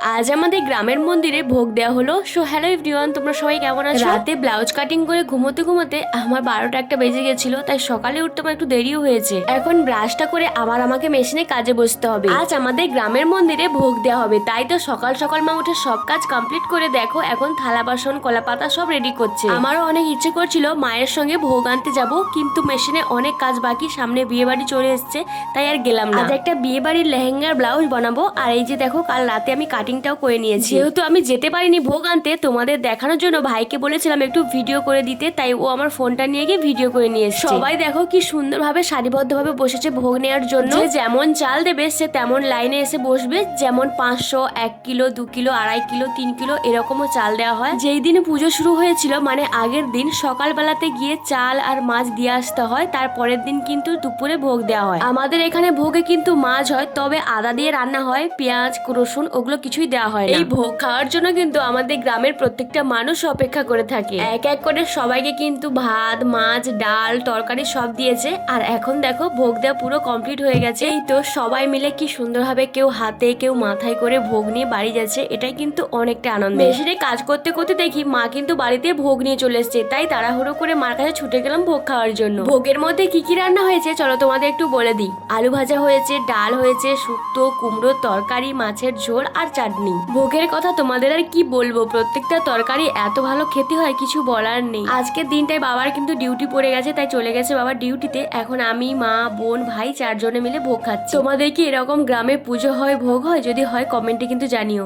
আজ আমাদের গ্রামের মন্দিরে ভোগ দেওয়া হলো। সো হ্যালো এভরিওয়ান, তোমরা সবাই কেমন আছো? রাতে ব্লাউজ কাটিং করে ঘুমোতে ঘুমোতে আমার 12টা একটা বেজে গেছিল, তাই সকালে উঠতে আমার একটু দেরিও হয়েছে। এখন ব্রাশটা করে আবার আমাকে মেশিনে কাজে বসতে হবে। আজ আমাদের গ্রামের মন্দিরে ভোগ দেওয়া হবে, তাই তো সকাল সকাল মা উঠে সব কাজ কমপ্লিট করে দেখো এখন থালা বাসন কলা পাতা সব রেডি করছে। আমারও অনেক ইচ্ছে করছিল মায়ের সঙ্গে ভোগ আনতে যাব, কিন্তু মেশিনে অনেক কাজ বাকি, সামনে বিয়ে বাড়ি চলে এসছে, তাই আর গেলাম না। আজ একটা বিয়ে বাড়ির লেহেঙ্গার ব্লাউজ বানাবো, আর এই যে দেখো কাল রাতে আমি কাটিংটাও করে নিয়েছি। যেহেতু আমি যেতে পারিনি ভোগ আনতে, তোমাদের দেখানোর জন্য ভাইকে বলেছিলাম একটু ভিডিও করে দিতে, তাই ও আমার ফোনটা নিয়ে গিয়ে ভিডিও করে নিয়ে এসেছে। সবাই দেখো কি সুন্দরভাবে সারিবদ্ধভাবে বসেছে ভোগ নেওয়ার জন্য। যে যেমন চাল দেবে সে তেমন লাইনে এসে বসবে, যেমন 500, 1 কিলো, 2 কিলো, 2.5 কিলো, 3 কিলো এরকমও চাল দেওয়া হয়। যেই দিন পুজো শুরু হয়েছিল মানে আগের দিন সকালবেলাতে গিয়ে চাল আর মাছ দিয়ে আসতে হয়, তারপরের দিন কিন্তু দুপুরে ভোগ দেওয়া হয়। আমাদের এখানে ভোগে কিন্তু মাছ হয়, তবে আদা দিয়ে রান্না হয়, পেঁয়াজ রসুন ওগুলো কিছুই দেওয়া হয় না। এই ভোগ খাওয়ার জন্য কিন্তু আমাদের গ্রামের প্রত্যেকটা মানুষ অপেক্ষা করে থাকে। এক এক করে সবাইকে কিন্তু ভাত, মাছ, ডাল, তরকারি সব দিয়েছে। আর এখন দেখো ভোগ দেওয়া পুরো কমপ্লিট হয়ে গেছে। এই তো সবাই মিলে কি সুন্দরভাবে কেউ হাতে কেউ মাথায় করে ভোগ নিয়ে বাড়ি যাচ্ছে, এটাই কিন্তু অনেকটা আনন্দ। মেশিনে কাজ করতে করতে দেখি মা কিন্তু বাড়িতে ভোগ নিয়ে চলে এসছে, তাই তাড়াহুড়ো করে মার কাছে ছুটে গেলাম ভোগ খাওয়ার জন্য। ভোগের মধ্যে কি কি রান্না হয়েছে চলো তোমাদের একটু বলে দিই। আলু ভাজা হয়েছে, ডাল হয়েছে, শুক্তো, কুমড়োর তরকারি, মাছের ঝোল আর চাটনি। ভোগের কথা তোমাদের আর কি বলবো, প্রত্যেকটা তরকারি এত ভালো খেতে হয় কিছু বলার নেই। আজকের দিনটায় বাবার কিন্তু ডিউটি পড়ে গেছে, তাই চলে গেছে বাবার ডিউটিতে। এখন আমি, মা, বোন, ভাই 4 জনে মিলে ভোগ খাচ্ছি। তোমাদের কি এরকম গ্রামে পুজো হয়, ভোগ হয়? যদি হয় কমেন্টে কিন্তু জানিও।